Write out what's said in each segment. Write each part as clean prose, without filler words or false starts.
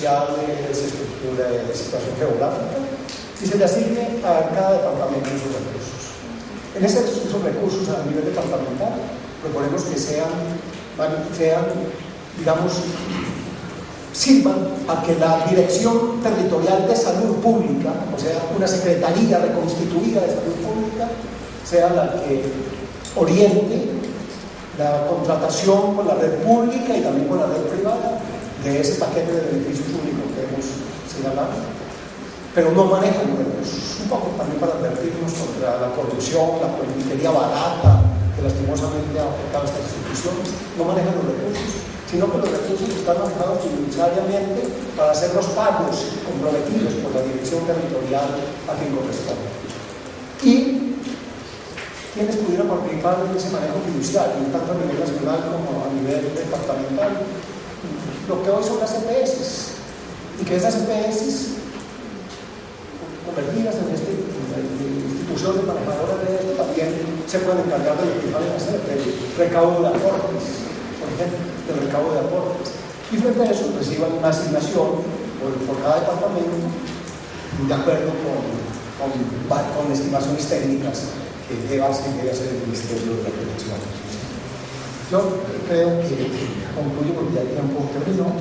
de estructura de situación geográfica y se le asigne a cada departamento sus recursos. En esos recursos a nivel departamental proponemos que digamos, sirvan a que la Dirección Territorial de Salud Pública, o sea, una Secretaría reconstituida de Salud Pública, sea la que oriente la contratación con la red pública y también con la red privada de ese paquete de beneficios únicos que hemos señalado, pero no manejan los recursos, un poco también para advertirnos contra la corrupción, la politiquería barata que lastimosamente ha afectado a esta institución. No manejan los recursos, sino que los recursos están manejados prioritariamente para hacer los pagos comprometidos por la dirección territorial a quien corresponde. Y quienes pudieran participar en ese manejo fiduciario, tanto a nivel nacional como a nivel departamental, lo que hoy son las EPS, y que esas EPS, convertidas en instituciones manejadoras de esto, también se pueden encargar de lo que van a hacer, del recaudo de aportes, por ejemplo, del recaudo de aportes. Y frente a eso reciban una asignación por cada departamento de acuerdo con estimaciones técnicas que debe hacer el Ministerio de la Producción. Yo creo que concluyo porque ya el tiempo terminó,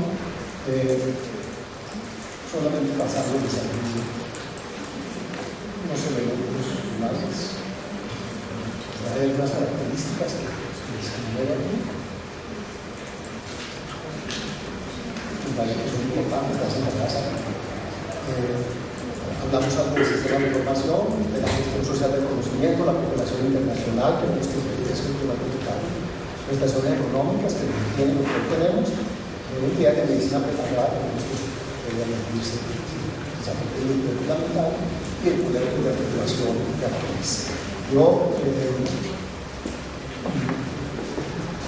solamente pasando el desarrollo. No se ven los finales. Hay algunas características que se enumeran aquí. Que son importantes en la casa. Hablamos algo del sistema de información, de la gestión social del conocimiento, la cooperación internacional, que nuestro interés es fundamental, prestaciones económicas que tienen lo que tenemos, unidad de medicina preparada, que nuestros fundamental, y el poder de regulación de la policía. Yo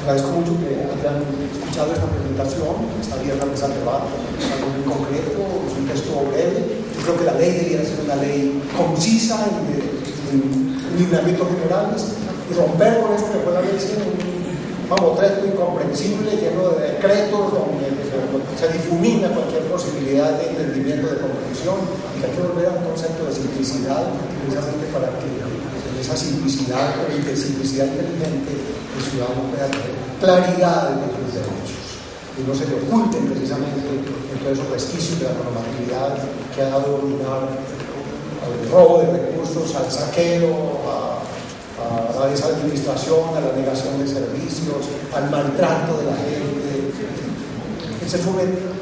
agradezco mucho que hayan escuchado esta presentación, está abierta a mesa de debate, es algo muy concreto, es un texto breve. Yo creo que la ley debería ser una ley concisa en lineamientos generales y romper con eso que fue la ley ser un mamotreto incomprensible lleno de decretos donde se difumina cualquier posibilidad de entendimiento de comprensión, y que hay que volver a un concepto de simplicidad precisamente para que en esa simplicidad inteligente el ciudadano pueda tener claridad de sus derechos y no se le oculten precisamente en todos esos resquicios de la normatividad que ha dado lugar al robo de recursos, al saqueo, a la desadministración, a la negación de servicios, al maltrato de la gente. En ese momento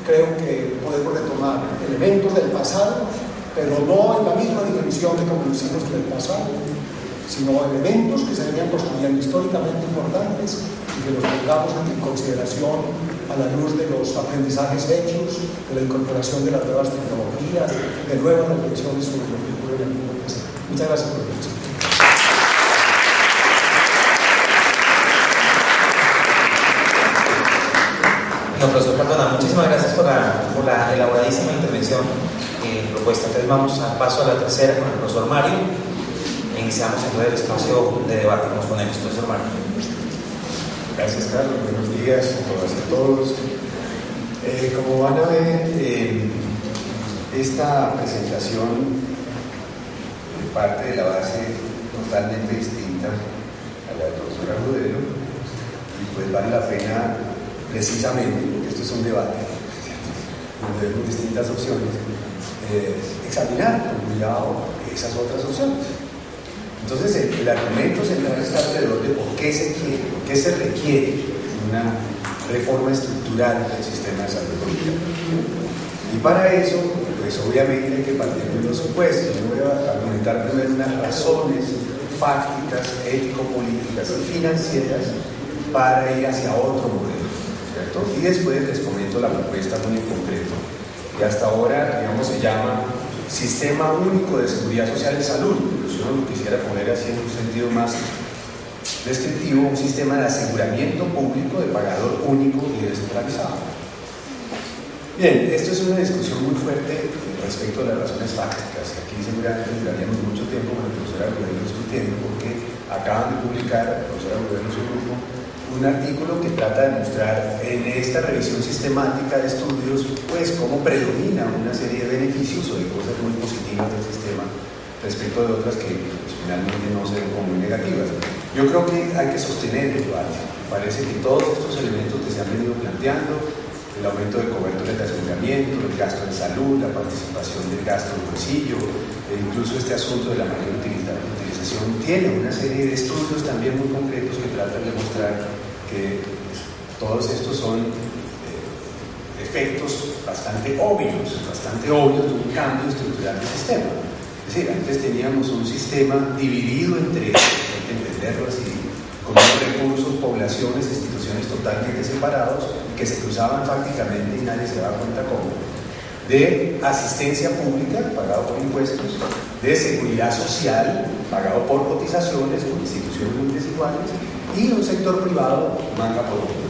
creo que podemos retomar elementos del pasado, pero no en la misma dimensión de como lo hicimos en el pasado, sino elementos que se venían construyendo históricamente importantes y que los tengamos en consideración a la luz de los aprendizajes hechos, de la incorporación de las nuevas tecnologías, de nuevas reflexiones sobre lo que ocurre en el mundo presente. Muchas gracias por la atención. No, profesor Cardona, muchísimas gracias por la elaboradísima intervención propuesta. Entonces vamos a paso a la tercera con el profesor Mario e iniciamos entonces el espacio de debate que nos ponemos. Profesor Mario. Gracias, Carlos. Buenos días a todas y a todos. Como van a ver, esta presentación parte de la base totalmente distinta a la del profesor Agudelo, y pues vale la pena precisamente, porque esto es un debate donde vemos distintas opciones, examinar con cuidado esas otras opciones. Entonces el argumento central está alrededor de por qué se requiere una reforma estructural del sistema de salud pública. Y para eso, pues obviamente hay que partir de los supuestos. Yo voy a argumentar primero unas razones fácticas, ético-políticas y financieras para ir hacia otro modelo, ¿cierto? Y después les comento la propuesta muy en concreto, que hasta ahora, digamos, se llama Sistema Único de Seguridad Social y Salud. Si uno lo quisiera poner así en un sentido más descriptivo, un sistema de aseguramiento público de pagador único y descentralizado. Bien, esto es una discusión muy fuerte respecto a las razones fácticas. Aquí seguramente duraríamos mucho tiempo con el profesor Agudelo discutiendo, porque acaban de publicar, el profesor Agudelo y su grupo, un un artículo que trata de mostrar en esta revisión sistemática de estudios, pues cómo predomina una serie de beneficios o de cosas muy positivas del sistema respecto de otras que pues, finalmente no se ven como muy negativas. Yo creo que hay que sostener el debate. Parece que todos estos elementos que se han venido planteando, el aumento de cobertura de aseguramiento, el gasto en salud, la participación del gasto en bolsillo, e incluso este asunto de la mayor utilización, tiene una serie de estudios también muy concretos que tratan de mostrar que pues, todos estos son efectos bastante obvios de un cambio estructural del sistema. Es decir, antes teníamos un sistema dividido entre, hay que entenderlo así, con unos recursos, poblaciones, instituciones totalmente separados, que se cruzaban prácticamente y nadie se daba cuenta cómo. De asistencia pública, pagado por impuestos, de seguridad social, pagado por cotizaciones, por instituciones muy desiguales, y un sector privado, manga por otro.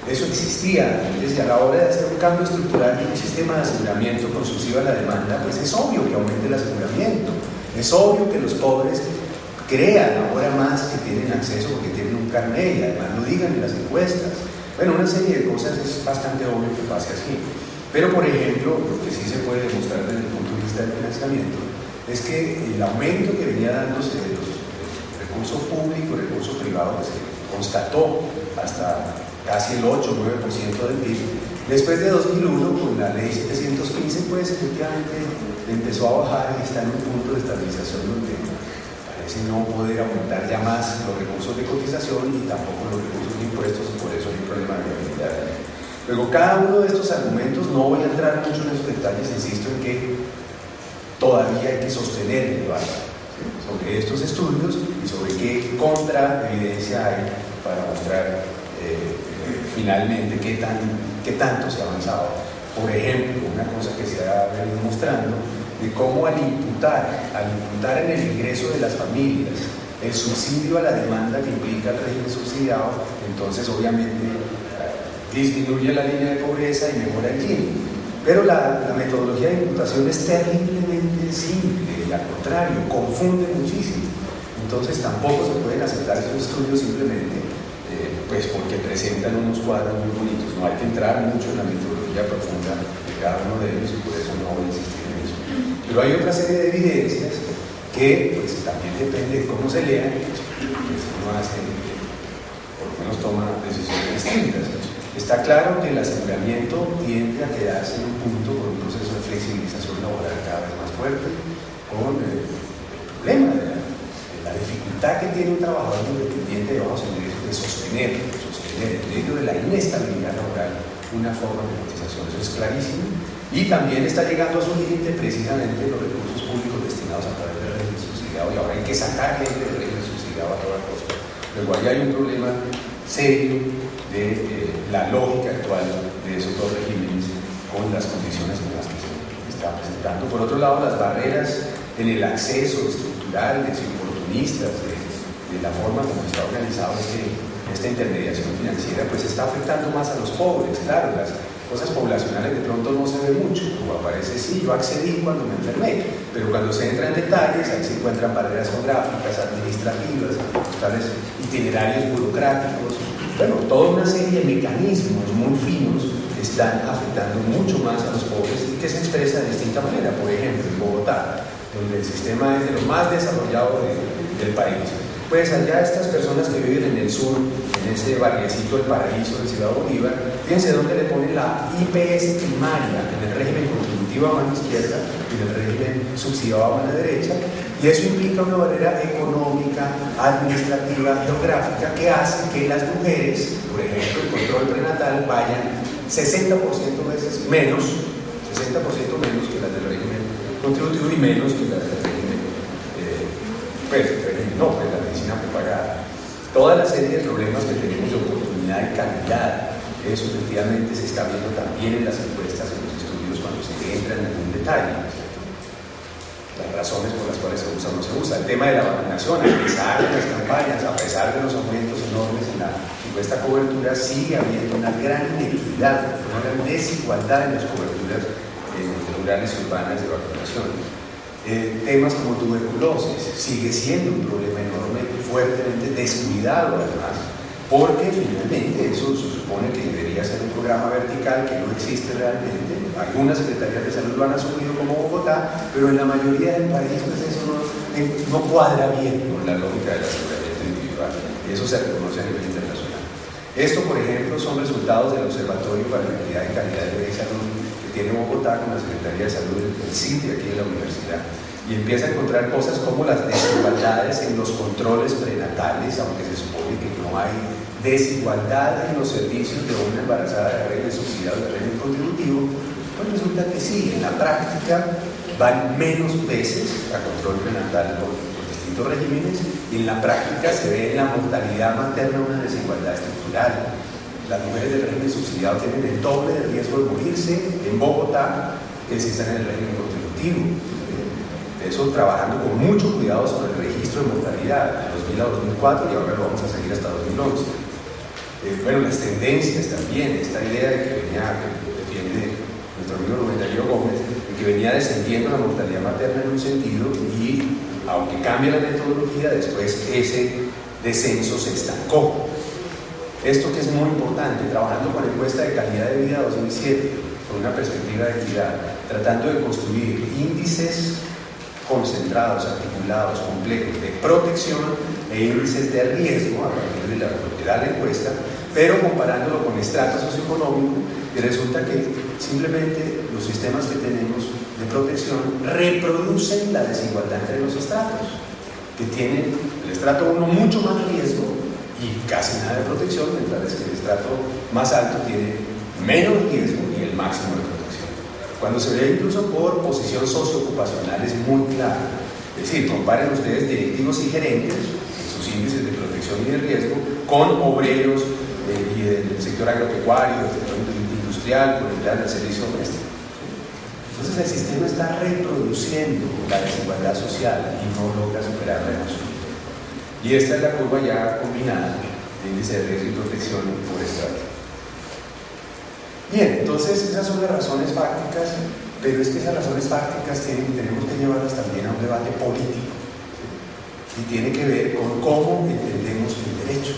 Eso existía antes, y a la hora de hacer un cambio estructural en un sistema de aseguramiento con subsidio a la demanda, pues es obvio que aumente el aseguramiento, es obvio que los pobres crean ahora más que tienen acceso porque tienen un carnet y además lo digan en las encuestas. Bueno, una serie de cosas es bastante obvio que pase así. Pero, por ejemplo, lo que sí se puede demostrar desde el punto de vista del financiamiento es que el aumento que venía dándose de los recursos públicos, recursos privados, que se constató hasta casi el 8 o 9% del PIB, después de 2001, con la ley 715, pues efectivamente empezó a bajar y está en un punto de estabilización donde parece no poder aumentar ya más los recursos de cotización y tampoco los recursos de impuestos, y por eso hay un problema de viabilidad. Luego, cada uno de estos argumentos, no voy a entrar mucho en esos detalles, insisto en que todavía hay que sostener el debate sobre estos estudios y sobre qué contraevidencia hay para mostrar finalmente qué tanto se ha avanzado. Por ejemplo, una cosa que se ha venido mostrando de cómo al imputar en el ingreso de las familias el subsidio a la demanda que implica el régimen subsidiado, entonces obviamente disminuye la línea de pobreza y mejora el Gini. Pero la metodología de imputación es terriblemente simple, y al contrario, confunde muchísimo. Entonces tampoco se pueden aceptar esos estudios simplemente pues porque presentan unos cuadros muy bonitos. No hay que entrar mucho en la metodología profunda de cada uno de ellos y por eso no voy a insistir en eso. Pero hay otra serie de evidencias que pues también depende de cómo se lean, pues uno hace, por lo menos toma decisiones distintas. Está claro que el aseguramiento tiende a quedarse en un punto con un proceso de flexibilización laboral cada vez más fuerte, con el problema de la dificultad que tiene un trabajador independiente de bajos ingresos de sostener en medio de la inestabilidad laboral una forma de cotización. Eso es clarísimo. Y también está llegando a su límite precisamente los recursos públicos destinados a través del régimen subsidiado, y ahora hay que sacar gente del régimen subsidiado a toda costa. Luego ahí hay un problema serio de la lógica actual de esos dos regímenes con las condiciones en las que se está presentando. Por otro lado, las barreras en el acceso estructural de oportunistas de la forma como está organizado esta intermediación financiera, pues está afectando más a los pobres. Claro, las cosas poblacionales de pronto no se ve mucho, como aparece, sí, yo accedí cuando me enfermé, pero cuando se entra en detalles, ahí se encuentran barreras geográficas, administrativas, tales itinerarios burocráticos, bueno, toda una serie de mecanismos muy finos están afectando mucho más a los pobres y que se expresa de distinta manera. Por ejemplo, en Bogotá, donde el sistema es de lo más desarrollado del país, pues allá estas personas que viven en el sur, en ese barriecito del Paraíso de Ciudad Bolívar, fíjense dónde le ponen la IPS primaria, en el régimen contributivo a mano izquierda y en el régimen subsidiado a mano derecha, y eso implica una barrera económica, administrativa, geográfica, que hace que las mujeres, por ejemplo, el control prenatal, vayan 60% veces menos, 60% menos que las del régimen contributivo y menos que las del régimen, la medicina prepagada. Toda la serie de problemas que tenemos de oportunidad y calidad, eso efectivamente se está viendo también en las encuestas, en los estudios, cuando se entra en algún detalle. Las razones por las cuales se usa o no se usa. El tema de la vacunación, a pesar de las campañas, a pesar de los aumentos enormes en la supuesta cobertura, sigue habiendo una gran inequidad, una gran desigualdad en las coberturas rurales y urbanas de vacunación. Temas como tuberculosis sigue siendo un problema enorme, fuertemente descuidado además porque finalmente eso se supone que debería ser un programa vertical que no existe realmente. Algunas secretarías de salud lo han asumido como Bogotá, pero en la mayoría del país pues eso no cuadra bien con la lógica del aseguramiento individual, y eso se reconoce a nivel internacional. Esto, por ejemplo, son resultados del Observatorio para la Equidad y Calidad de Vida y Salud que tiene Bogotá con la Secretaría de Salud del CITI aquí en la universidad, y empieza a encontrar cosas como las desigualdades en los controles prenatales, aunque se supone que no hay desigualdad en los servicios de una embarazada de régimen subsidiado de régimen contributivo. Pues resulta que sí, en la práctica van menos veces a control prenatal por distintos regímenes, y en la práctica se ve en la mortalidad materna una desigualdad estructural. Las mujeres del régimen subsidiado tienen el doble de riesgo de morirse en Bogotá que si están en el régimen contributivo. Eso trabajando con mucho cuidado sobre el registro de mortalidad de 2000 a 2004, y ahora lo vamos a seguir hasta 2011. Bueno, las tendencias también, esta idea de que defiende nuestro amigo Rubén Darío Gómez, de que venía descendiendo la mortalidad materna en un sentido, y aunque cambia la metodología, después ese descenso se estancó. Esto que es muy importante, trabajando con la encuesta de calidad de vida 2007, con una perspectiva de equidad, tratando de construir índices concentrados, articulados, complejos de protección e índices de riesgo a partir de la propiedad de la encuesta, pero comparándolo con estrato socioeconómico, y resulta que simplemente los sistemas que tenemos de protección reproducen la desigualdad entre los estratos, que tienen el estrato 1 mucho más riesgo y casi nada de protección, mientras que el estrato más alto tiene menos riesgo y el máximo de protección. Cuando se ve incluso por posición socioocupacional es muy claro. Es decir, comparen ustedes directivos y gerentes en sus índices de protección y de riesgo con obreros y del sector agropecuario, del sector industrial, con el plan del servicio doméstico. Entonces el sistema está reproduciendo la desigualdad social y no logra superarla en absoluto. Y esta es la curva ya combinada de índice de riesgo y protección por estrato. Bien, entonces esas son las razones fácticas, pero es que esas razones fácticas tenemos que llevarlas también a un debate político, y tiene que ver con cómo entendemos el derecho.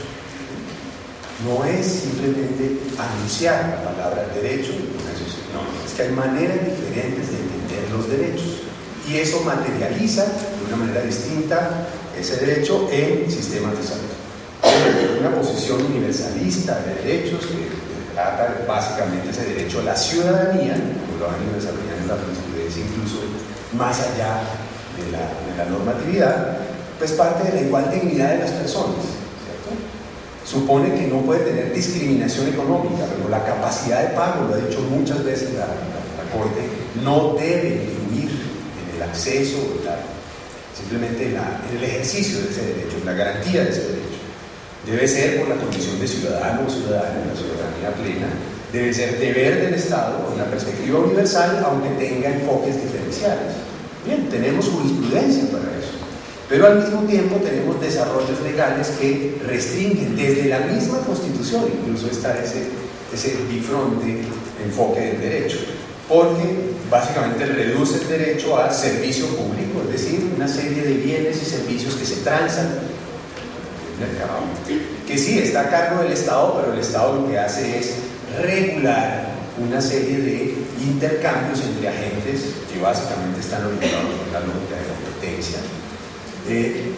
No es simplemente anunciar la palabra derecho, no, es que hay maneras diferentes de entender los derechos, y eso materializa de una manera distinta ese derecho en sistemas de salud. Una posición universalista de derechos que trata básicamente ese derecho a la ciudadanía, como lo han ido desarrollando la jurisprudencia incluso más allá de la normatividad, pues parte de la igual dignidad de las personas, ¿cierto? Supone que no puede tener discriminación económica, pero la capacidad de pago, lo ha dicho muchas veces la Corte, no debe influir en el acceso, simplemente en el ejercicio de ese derecho, en la garantía de ese derecho. Debe ser por la condición de ciudadano o ciudadana, en la ciudadanía plena. Debe ser deber del Estado con una perspectiva universal, aunque tenga enfoques diferenciales. Bien, tenemos jurisprudencia para eso, pero al mismo tiempo tenemos desarrollos legales que restringen desde la misma Constitución, incluso está ese bifronte enfoque del derecho, porque básicamente reduce el derecho al servicio público, es decir, una serie de bienes y servicios que se transan en el mercado, que sí está a cargo del Estado, pero el Estado lo que hace es regular una serie de intercambios entre agentes que básicamente están orientados por la lógica de la competencia.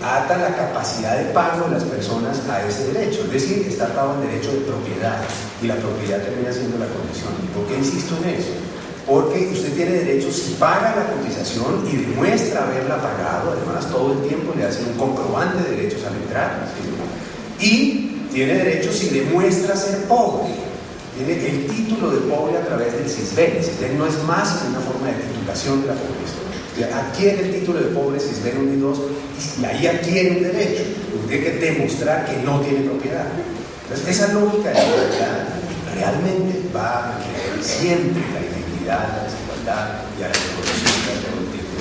Ata la capacidad de pago de las personas a ese derecho, es decir, está atado al derecho de propiedad, y la propiedad termina siendo la condición. ¿Y por qué insisto en eso? Porque usted tiene derecho si paga la cotización y demuestra haberla pagado, además todo el tiempo le hacen un comprobante de derechos al entrar, ¿sí? Y tiene derecho si demuestra ser pobre, tiene el título de pobre a través del CISBEN. El CISBEN no es más que una forma de titulación de la pobreza. Adquiere el título de pobre CISBEN 1 y 2 y ahí adquiere un derecho, tiene que demostrar que no tiene propiedad. Entonces esa lógica de la propiedad realmente va a creer siempre la inequidad, la desigualdad y a la reproducción de todo el tiempo.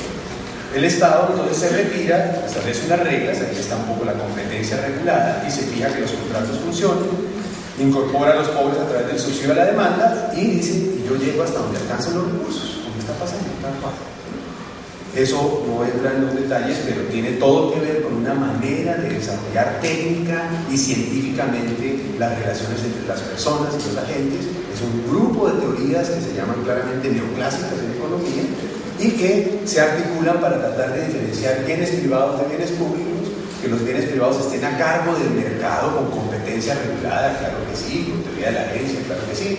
El Estado entonces se retira, establece unas reglas, aquí está un poco la competencia regulada, y se fija que los contratos funcionen, incorpora a los pobres a través del subsidio a la demanda y dice, yo llego hasta donde alcancen los recursos, como está pasando en tal parte. Eso no entra en los detalles, pero tiene todo que ver con una manera de desarrollar técnica y científicamente las relaciones entre las personas y los agentes. Es un grupo de teorías que se llaman claramente neoclásicas en economía y que se articulan para tratar de diferenciar bienes privados de bienes públicos, que los bienes privados estén a cargo del mercado con competencia regulada, claro que sí, con teoría de la agencia, claro que sí,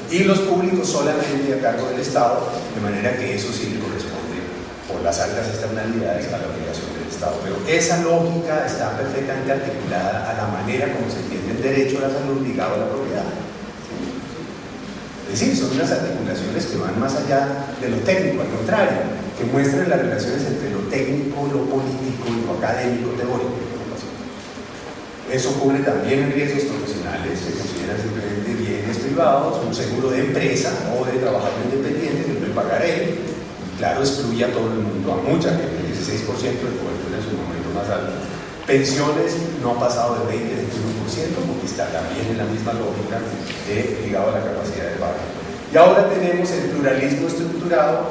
y los públicos solamente a cargo del Estado, de manera que eso sí le corresponde por las altas externalidades a la obligación del Estado. Pero esa lógica está perfectamente articulada a la manera como se entiende el derecho a la salud ligado a la propiedad. Es decir, son unas articulaciones que van más allá de lo técnico, al contrario, que muestran las relaciones entre lo técnico, lo político y lo académico teórico. Eso cubre también en riesgos profesionales, se consideran simplemente bienes privados, un seguro de empresa o de trabajador independiente que puede pagar él. Claro, excluye a todo el mundo, a mucha gente, el 16% de cobertura en su momento más alto. Pensiones no ha pasado del 20, 21%, porque está también en la misma lógica ligado a la capacidad de pago. Y ahora tenemos el pluralismo estructurado,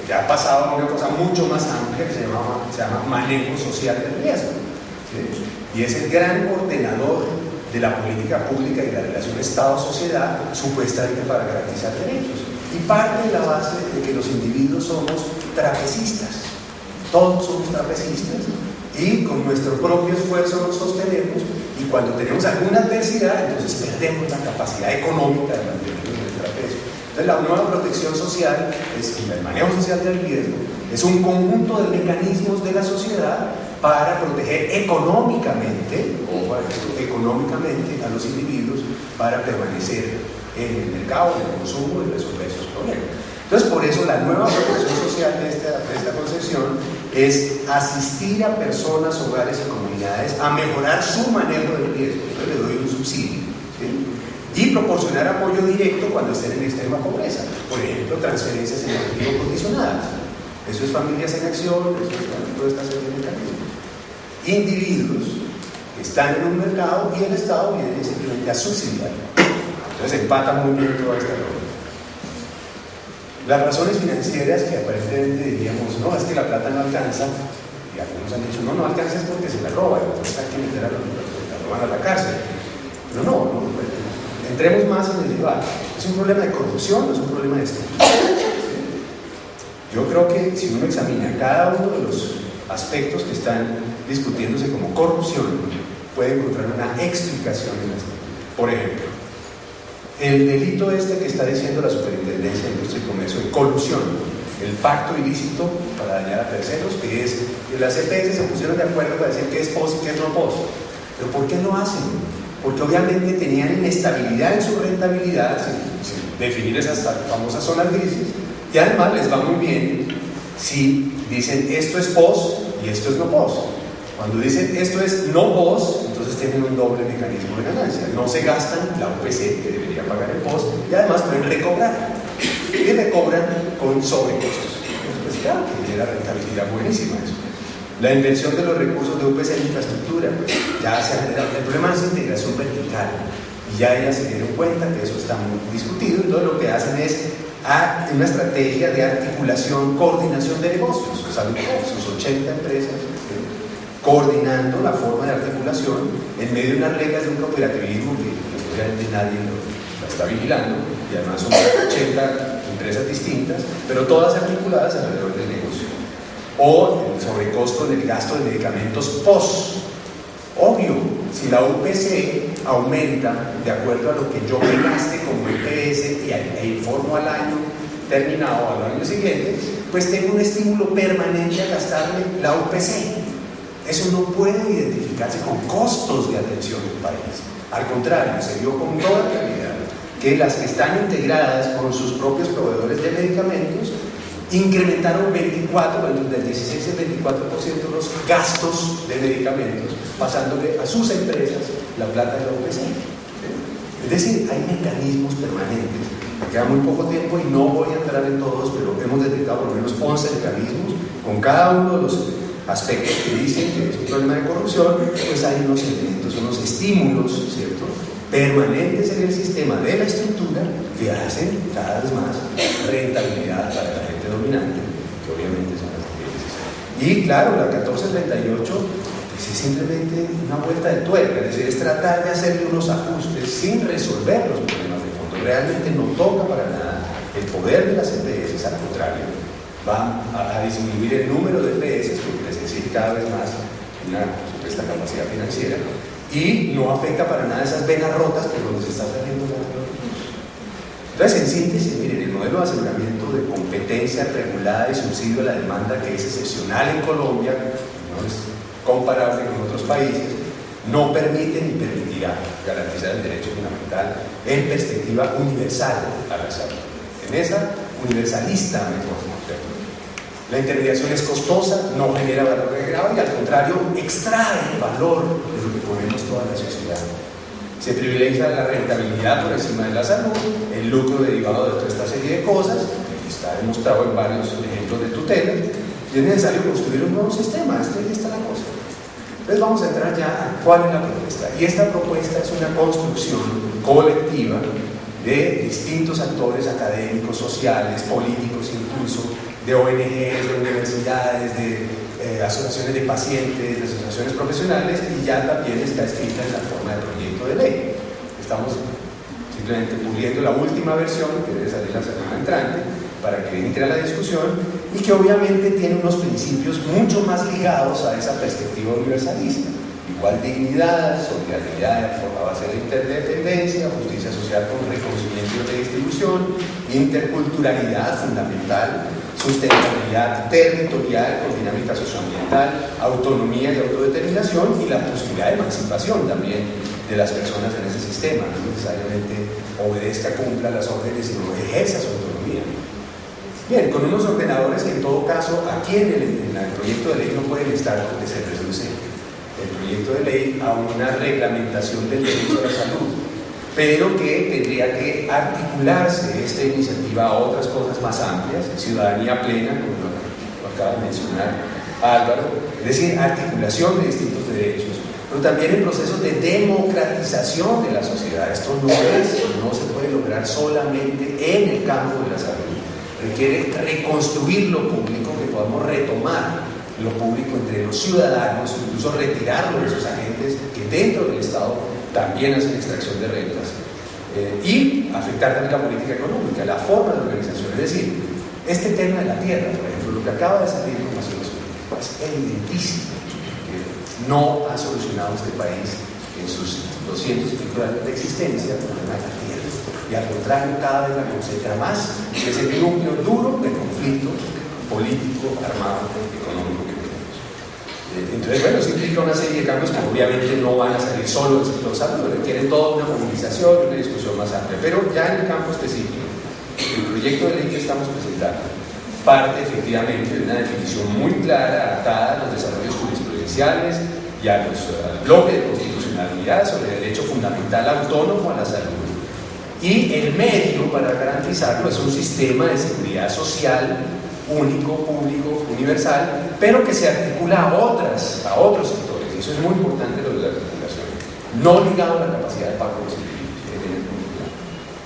que ha pasado a una cosa mucho más amplia que se llama manejo social del riesgo. ¿Sí? Y es el gran ordenador de la política pública y la relación Estado-sociedad, supuestamente para garantizar derechos. Y parte de la base de que los individuos somos trapecistas. Todos somos trapecistas y con nuestro propio esfuerzo nos sostenemos, y cuando tenemos alguna adversidad, entonces perdemos la capacidad económica de mantenernos en el trapecio. Entonces la nueva protección social, el manejo social del riesgo, es un conjunto de mecanismos de la sociedad para proteger económicamente a los individuos para permanecer en el mercado, en el consumo y resolver esos problemas. Entonces, por eso la nueva protección social de esta concepción es asistir a personas, hogares y comunidades a mejorar su manejo del riesgo. Entonces le doy un subsidio, ¿sí? Y proporcionar apoyo directo cuando estén en extrema pobreza. Por ejemplo, transferencias en efectivo condicionadas. Eso es Familias en Acción, eso es toda esta serie de mecanismos. Individuos que están en un mercado y el Estado viene simplemente a subsidiar. Entonces empata muy bien toda esta lógica. Las razones financieras que aparentemente diríamos, no, es que la plata no alcanza, y algunos han dicho, no alcanza es porque se la roban, entonces hay que meter a la roban a la cárcel. Pero no, entremos más en el debate. ¿Es un problema de corrupción o es un problema de estructura? Yo creo que si uno examina cada uno de los aspectos que están discutiéndose como corrupción, puede encontrar una explicación en la estructura. Por ejemplo, el delito que está diciendo la Superintendencia de Industria y Comercio de colusión, el pacto ilícito para dañar a terceros, que es que las EPS se pusieron de acuerdo para decir qué es POS y qué es no POS. ¿Pero por qué lo hacen? Porque obviamente tenían inestabilidad en su rentabilidad, sin definir esas famosas zonas grises, y además les va muy bien si dicen esto es POS y esto es no POS. Cuando dicen esto es no POS, entonces tienen un doble mecanismo de ganancia. No se gastan la UPC que debería pagar el POS y además pueden recobrar. Y recobran con sobrecostos. Pues claro, que tiene la rentabilidad buenísima eso. La inversión de los recursos de UPC en infraestructura, ya se ha generado. El problema es integración vertical. Y ya ellas se dieron cuenta que eso está muy discutido, y todo lo que hacen es una estrategia de articulación, coordinación de negocios. ¿Saben cómo? Sus 80 empresas coordinando la forma de articulación en medio de unas reglas de un cooperativismo que obviamente nadie lo está vigilando, y además son 80 empresas distintas, pero todas articuladas alrededor del negocio. O el sobrecosto del gasto de medicamentos POS. Obvio, si la UPC aumenta de acuerdo a lo que yo me gaste como EPS e informo al año terminado o al año siguiente, pues tengo un estímulo permanente a gastarme la UPC. Eso no puede identificarse con costos de atención del país. Al contrario, se vio con toda claridad que las que están integradas con sus propios proveedores de medicamentos incrementaron del 16 al 24% los gastos de medicamentos, pasándole a sus empresas la plata de la UPC. Es decir, hay mecanismos permanentes. Me queda muy poco tiempo y no voy a entrar en todos, pero hemos detectado por lo menos 11 mecanismos con cada uno de los aspectos que dicen que es un problema de corrupción. Pues hay unos elementos, unos estímulos, ¿cierto?, permanentes en el sistema de la estructura que hacen cada vez más rentabilidad para la gente dominante, que obviamente son las empresas. Y claro, la 1438 pues, es simplemente una vuelta de tuerca, es decir, es tratar de hacerle unos ajustes sin resolver los problemas de fondo. Realmente no toca para nada el poder de las EPS, al contrario, va a disminuir el número de EPS porque les exige cada vez más una supuesta capacidad financiera y no afecta para nada esas venas rotas por donde se está saliendo la recursos. Entonces, en síntesis, miren, el modelo de aseguramiento de competencia regulada y subsidio a la demanda, que es excepcional en Colombia, no es comparable con otros países, no permite ni permitirá garantizar el derecho fundamental en perspectiva universal a la salud. En esa, universalista, mejor. La intermediación es costosa, no genera valor agregado y al contrario, extrae valor de lo que ponemos toda la sociedad. Se privilegia la rentabilidad por encima de la salud, el lucro derivado de toda esta serie de cosas, que está demostrado en varios ejemplos de tutela, y es necesario construir un nuevo sistema. Esta es la cosa. Entonces vamos a entrar ya a cuál es la propuesta. Y esta propuesta es una construcción colectiva de distintos actores académicos, sociales, políticos incluso, de ONGs, de universidades, de asociaciones de pacientes, de asociaciones profesionales, y ya también está escrita en la forma de proyecto de ley. Estamos simplemente puliendo la última versión, que debe salir la semana entrante, para que entre a la discusión, y que obviamente tiene unos principios mucho más ligados a esa perspectiva universalista. Igual dignidad, solidaridad a base de interdependencia, justicia social con reconocimiento y redistribución, interculturalidad fundamental, sustentabilidad territorial con dinámica socioambiental, autonomía y autodeterminación y la posibilidad de emancipación también de las personas en ese sistema, no necesariamente obedezca, cumpla las órdenes, sino ejerza su autonomía. Bien, con unos ordenadores que en todo caso aquí en el proyecto de ley no pueden estar porque se reduce el proyecto de ley a una reglamentación del derecho a la salud, pero que tendría que articularse esta iniciativa a otras cosas más amplias, ciudadanía plena, como lo acaba de mencionar Álvaro, es decir, articulación de distintos derechos, pero también en procesos de democratización de la sociedad. Esto no se puede lograr solamente en el campo de la salud, requiere reconstruir lo público, que podamos retomar lo público entre los ciudadanos, incluso retirarlo de esos agentes que dentro del Estado también hacen extracción de rentas, y afectar también la política económica, la forma de organización. Es decir, este tema de la tierra, por ejemplo, lo que acaba de salir con Naciones Unidas, es evidentísimo que no ha solucionado este país en sus 200 y pico años de existencia el problema de la tierra, y al contrario cada vez la concentra más, que es el núcleo duro de conflicto político, armado, económico que tenemos. Entonces, bueno, eso implica una serie de cambios que obviamente no van a salir solo del sector salud, requieren toda una movilización y una discusión más amplia, pero ya en el campo específico, el proyecto de ley que estamos presentando parte efectivamente de una definición muy clara, atada a los desarrollos jurisprudenciales y al bloque de constitucionalidad sobre el derecho fundamental autónomo a la salud. Y el medio para garantizarlo es un sistema de seguridad social único, público, universal, pero que se articula a otros sectores. Y eso es muy importante, lo de la articulación. No ligado a la capacidad de pago de los individuos.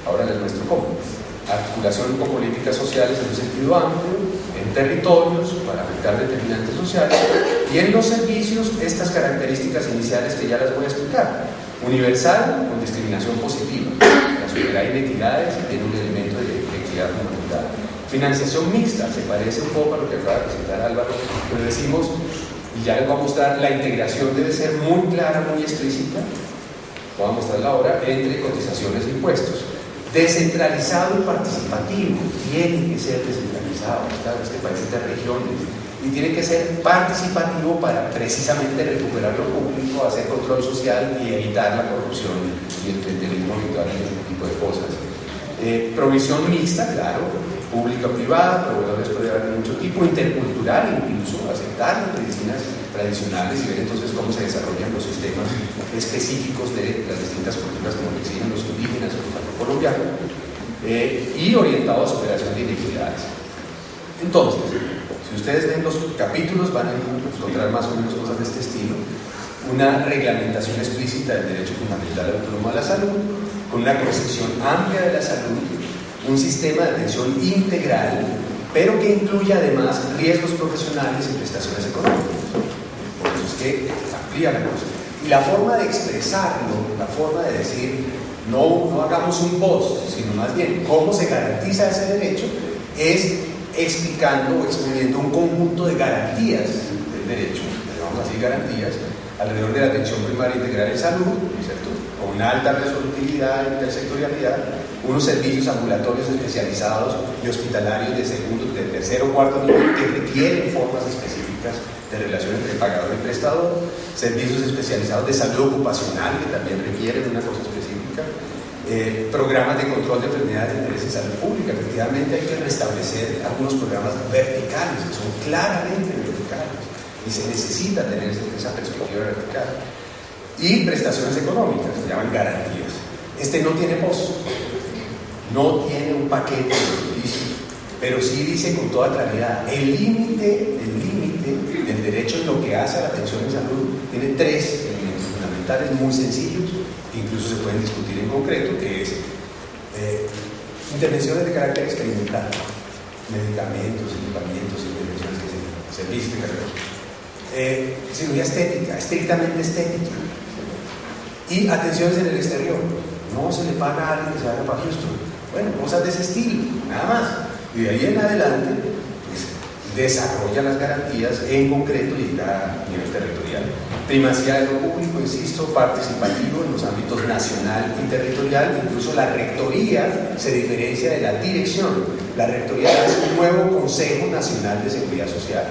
Ahora les muestro cómo. Articulación con políticas sociales en un sentido amplio, en territorios, para afectar determinantes sociales, y en los servicios, estas características iniciales que ya las voy a explicar. Universal, con discriminación positiva. La sociedad inequidades tiene un elemento de equidad fundamental. Financiación mixta, se parece un poco a lo que acaba de presentar Álvaro, pero decimos, y ya les voy a mostrar, la integración debe ser muy clara, muy explícita, voy a mostrarla ahora, entre cotizaciones e impuestos. Descentralizado y participativo, tiene que ser descentralizado, claro, este país es de regiones, y tiene que ser participativo para precisamente recuperar lo público, hacer control social y evitar la corrupción y el clientelismo habitual y ese tipo de cosas. Provisión mixta, claro, pública-privada, proveedores puede haber de mucho tipo, intercultural incluso, aceptar las medicinas tradicionales y ver entonces cómo se desarrollan los sistemas específicos de las distintas culturas, como decían los indígenas o los colombianos, y orientado a superación de inequidades. Entonces, si ustedes ven los capítulos van a encontrar más o menos cosas de este estilo, una reglamentación explícita del derecho fundamental autónomo a la salud, con una concepción amplia de la salud, un sistema de atención integral pero que incluye además riesgos profesionales y prestaciones económicas. Por eso es que amplía la cosa. Y la forma de expresarlo, la forma de decir, no hagamos un post, sino más bien cómo se garantiza ese derecho, es explicando o exponiendo un conjunto de garantías del derecho, llamamos así garantías, alrededor de la atención primaria integral en salud, ¿cierto? Con una alta resolutividad e intersectorialidad, unos servicios ambulatorios especializados y hospitalarios de segundo, de tercer o cuarto nivel que requieren formas específicas de relación entre pagador y prestador, servicios especializados de salud ocupacional que también requieren una cosa específica, programas de control de enfermedades de interés en salud pública. Efectivamente hay que restablecer algunos programas verticales que son claramente verticales y se necesita tener esa perspectiva vertical. Y prestaciones económicas, se llaman garantías. Este no tiene post, no tiene un paquete de servicios, pero sí dice con toda claridad el límite del derecho en lo que hace a la atención en salud tiene tres elementos fundamentales muy sencillos, incluso se pueden discutir en concreto, que es intervenciones de carácter experimental, medicamentos, equipamientos, intervenciones que se servicios de carácter cirugía estética, estrictamente estética, y atenciones en el exterior. No se le paga a alguien que se vaya para Houston. Bueno, cosas de ese estilo, nada más. Y de ahí en adelante, pues, desarrolla las garantías en concreto y en cada nivel territorial. Primacía de lo público, insisto, participativo en los ámbitos nacional y territorial. Incluso la rectoría se diferencia de la dirección. La rectoría es un nuevo Consejo Nacional de Seguridad Social,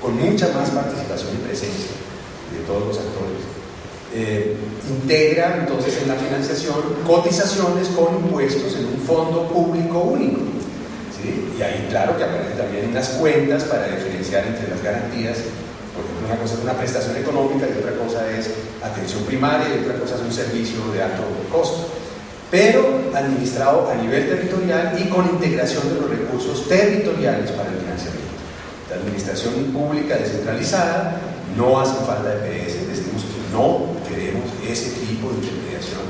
con mucha más participación y presencia de todos los actores. Integra entonces en la financiación cotizaciones con impuestos en un fondo público único, ¿sí? Y ahí claro que aparecen también unas cuentas para diferenciar entre las garantías. Por ejemplo, una cosa es una prestación económica y otra cosa es atención primaria y otra cosa es un servicio de alto costo, pero administrado a nivel territorial y con integración de los recursos territoriales para el financiamiento. La administración pública descentralizada, no hace falta de EPS, decimos que no queremos ese tipo de intermediación,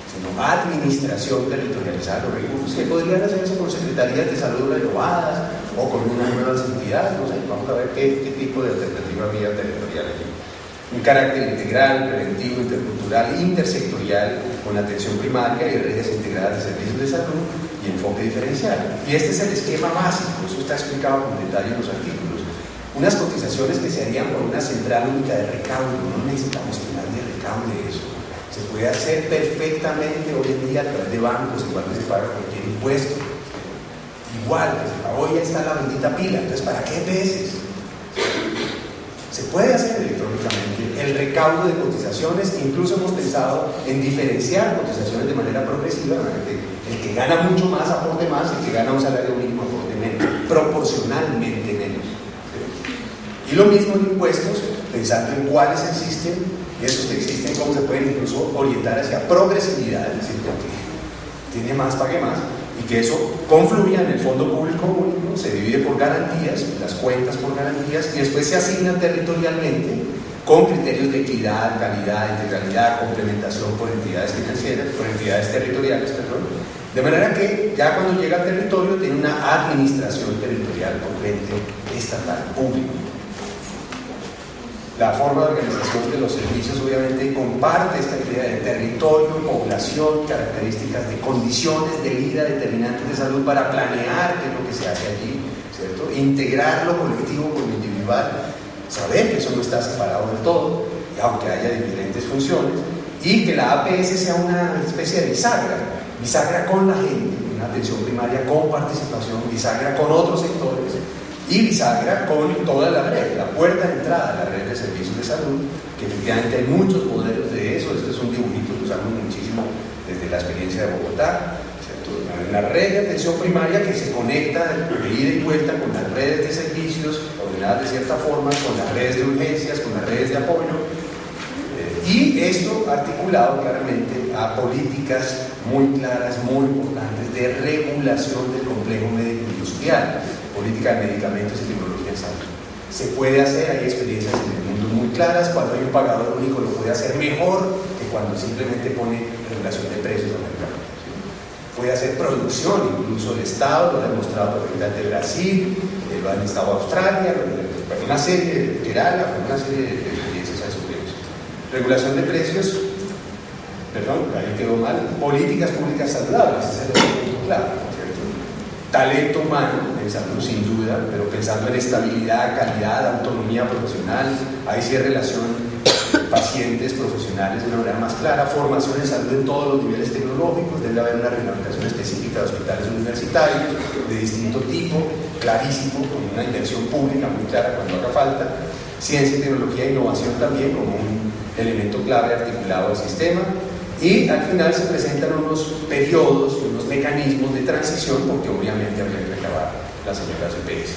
sino administración territorializada de los recursos que podrían hacerse con secretarías de salud renovadas o con unas nuevas entidades. No sé, vamos a ver qué tipo de alternativa había territorial aquí. Un carácter integral, preventivo, intercultural, intersectorial, con atención primaria y redes integradas de servicios de salud y enfoque diferencial. Y este es el esquema básico, eso está explicado con detalle en los artículos. Unas cotizaciones que se harían por una central única de recaudo, no necesitamos que nadie recaude eso. Se puede hacer perfectamente hoy en día a través de bancos, igual que se paga cualquier impuesto. Igual, hoy ya está la bendita pila, entonces ¿para qué EPS? Se puede hacer electrónicamente el recaudo de cotizaciones, incluso hemos pensado en diferenciar cotizaciones de manera progresiva, el que gana mucho más aporte más, el que gana un salario mínimo aporte menos, proporcionalmente menos. Y lo mismo en impuestos, pensando en cuáles existen, esos que existen, cómo se pueden incluso orientar hacia progresividad, es decir, que tiene más, pague más, y que eso confluya en el fondo público único, se divide por garantías, las cuentas por garantías, y después se asigna territorialmente con criterios de equidad, calidad, integralidad, complementación por entidades financieras, por entidades territoriales, perdón, de manera que ya cuando llega al territorio tiene una administración territorial potente, estatal, pública. La forma de organización de los servicios obviamente comparte esta idea de territorio, población, características de condiciones de vida determinantes de salud para planear qué es lo que se hace allí, ¿cierto? Integrar lo colectivo con lo individual, saber que eso no está separado del todo, aunque haya diferentes funciones, y que la APS sea una especie de bisagra con la gente, una atención primaria con participación, bisagra con otros sectores, y bisagra con toda la red, la puerta de entrada a la red de servicios de salud, que efectivamente hay muchos modelos de eso. Este es un dibujito que usamos muchísimo desde la experiencia de Bogotá, ¿cierto? La red de atención primaria que se conecta de ida y vuelta con las redes de servicios, ordenadas de cierta forma, con las redes de urgencias, con las redes de apoyo, y esto articulado claramente a políticas muy claras, muy importantes de regulación del complejo médico industrial, política de medicamentos y tecnología en salud. Se puede hacer, hay experiencias en el mundo muy claras, cuando hay un pagador único lo puede hacer mejor que cuando simplemente pone regulación de precios al mercado. puede hacer producción, incluso el Estado lo ha demostrado perfectamente Brasil, lo ha demostrado Australia, una serie de Kerala, una serie de experiencias a esos precios. Regulación de precios, perdón, ahí quedó mal, políticas públicas saludables, ese es el punto clave, ¿cierto? Talento humano en salud sin duda, pero pensando en estabilidad, calidad, autonomía profesional, ahí sí hay relación pacientes, profesionales de una manera más clara, formación en salud en todos los niveles tecnológicos, debe haber una reglamentación específica de hospitales universitarios de distinto tipo, clarísimo, con una inversión pública muy clara cuando haga falta, ciencia, tecnología e innovación también como un elemento clave articulado del sistema, y al final se presentan unos periodos, unos mecanismos de transición, porque obviamente habría que acabar las señoras EPS.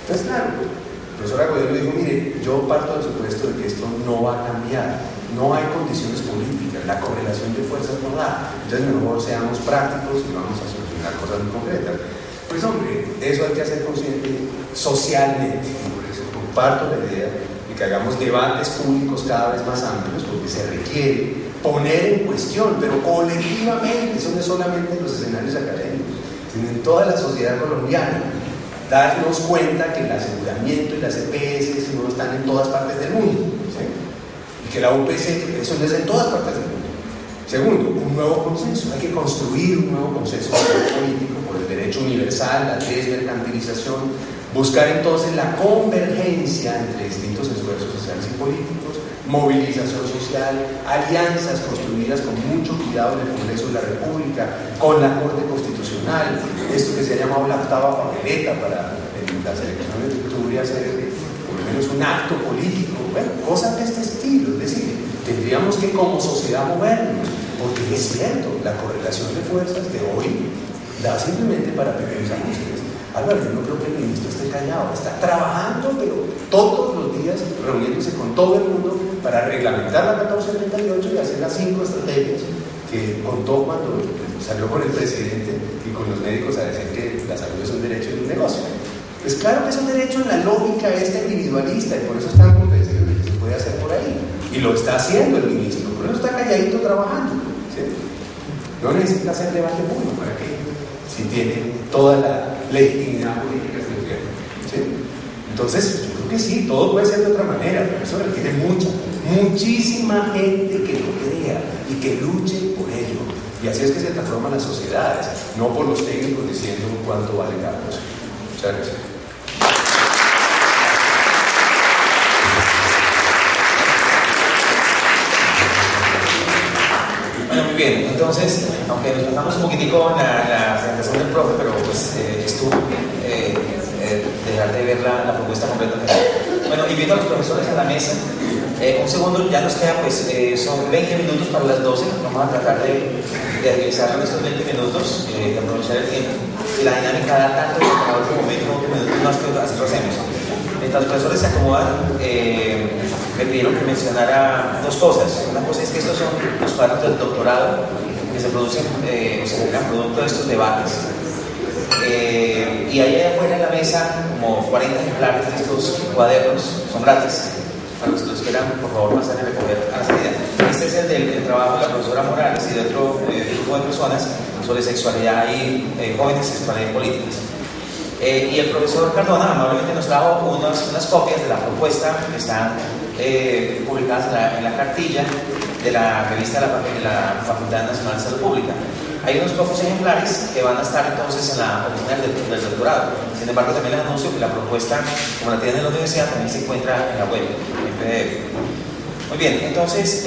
Entonces, claro, el profesor Agudelo dijo, mire, yo parto del supuesto de que esto no va a cambiar, no hay condiciones políticas, la correlación de fuerzas no da, entonces mejor seamos prácticos y vamos a solucionar cosas muy concretas. Pues hombre, eso hay que hacer consciente socialmente, por eso comparto la idea de que hagamos debates públicos cada vez más amplios, porque se requiere poner en cuestión, pero colectivamente, eso no es solamente en los escenarios académicos, sino en toda la sociedad colombiana, darnos cuenta que el aseguramiento y las EPS no están en todas partes del mundo, ¿sí? Y que la UPC, eso no es en todas partes del mundo. Segundo, un nuevo consenso, hay que construir un nuevo consenso político por el derecho universal, la desmercantilización, buscar entonces la convergencia entre distintos esfuerzos sociales y políticos, movilización social, alianzas construidas con mucho cuidado en el Congreso de la República, con la Corte Constitucional, esto que se ha llamado la octava papeleta para las elecciones de octubre hacer por lo menos un acto político, bueno, cosas de este estilo, es decir, tendríamos que como sociedad movernos, porque es cierto, la correlación de fuerzas de hoy da simplemente para pequeños ajustes. Álvaro, yo no creo que el ministro esté callado, está trabajando, pero todos los días reuniéndose con todo el mundo para reglamentar la 1438 y hacer las 5 estrategias que contó cuando salió con el presidente y con los médicos a decir que la salud es un derecho y un negocio. Pues claro que es un derecho en la lógica individualista y por eso están convencidos de que se puede hacer por ahí. Y lo está haciendo el ministro, por eso está calladito trabajando, ¿sí? No necesita hacer debate público, ¿para qué? Si tiene toda la legitimidad política del gobierno, ¿sí? Entonces, yo creo que sí, todo puede ser de otra manera, pero eso requiere muchísima gente que lo crea y que luche por ello. Y así es que se transforman las sociedades, no por los técnicos diciendo cuánto vale cada cosa. Muchas gracias. Muy bien, entonces, aunque nos pasamos un poquitico en la presentación del profe, pero pues estuvo dejar de ver la propuesta completa. Bueno, invito a los profesores a la mesa. Un segundo, ya nos queda, pues, son 20 minutos para las 12. Vamos a tratar de realizar en estos 20 minutos, de aprovechar el tiempo. Si la dinámica da tanto para otro momento, no es que así lo hacemos. Mientras los profesores se acomodan, me pidieron que mencionara dos cosas. Una cosa es que estos son los cuadros del doctorado que se producen o se generan producto de estos debates. Y ahí afuera en la mesa, como 40 ejemplares de estos cuadernos, son gratis. Para los que los quieran, por favor, pasen a recoger a la salida. Este es el del trabajo de la profesora Morales y de otro grupo de personas sobre sexualidad y jóvenes, sexualidad y políticas. Y el profesor Cardona amablemente nos trajo unas copias de la propuesta que están publicadas en la cartilla de la revista de la Facultad Nacional de Salud Pública. Hay unos pocos ejemplares que van a estar entonces en la oficina del doctorado. Sin embargo, también les anuncio que la propuesta, como la tienen en la universidad, también se encuentra en la web, en PDF. Muy bien, entonces,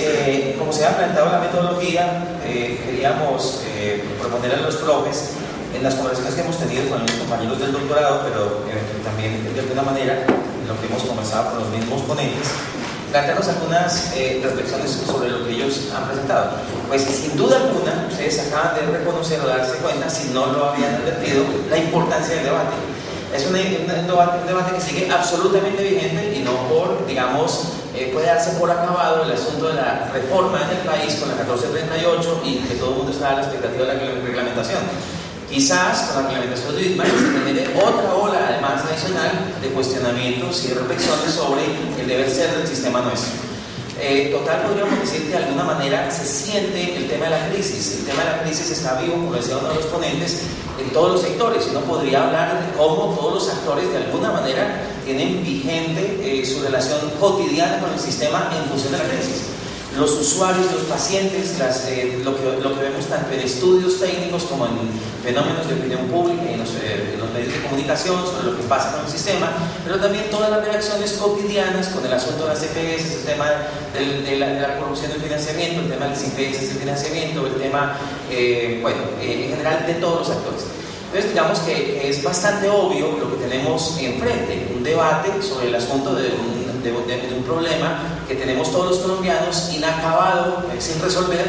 como se ha planteado la metodología, queríamos proponer a los profes, en las conversaciones que hemos tenido con los compañeros del doctorado, pero también de alguna manera, en lo que hemos conversado con los mismos ponentes, plantearnos algunas reflexiones sobre lo que ellos han presentado. Pues sin duda alguna, ustedes acaban de reconocer o darse cuenta, si no lo habían advertido, la importancia del debate. Es un debate que sigue absolutamente vigente y no por, digamos, puede darse por acabado el asunto de la reforma en el país con la 1438 y que todo el mundo está a la expectativa de la reglamentación. Quizás con la reglamentación de Bismarck se genere otra ola, además adicional, de cuestionamientos y reflexiones sobre el deber ser del sistema nuestro. Total, podríamos decir que de alguna manera se siente el tema de la crisis. El tema de la crisis está vivo, como decía uno de los ponentes, en todos los sectores. Uno podría hablar de cómo todos los actores de alguna manera tienen vigente su relación cotidiana con el sistema en función de la crisis. Los usuarios, los pacientes, lo que vemos tanto en estudios técnicos como en fenómenos de opinión pública y en los medios de comunicación sobre lo que pasa con el sistema, pero también todas las reacciones cotidianas con el asunto de las EPS, el tema de la corrupción del financiamiento, el tema de las IPS del financiamiento, el tema, en general de todos los actores. Entonces, digamos que es bastante obvio lo que tenemos enfrente, un debate sobre el asunto de un problema que tenemos todos los colombianos inacabado, sin resolver,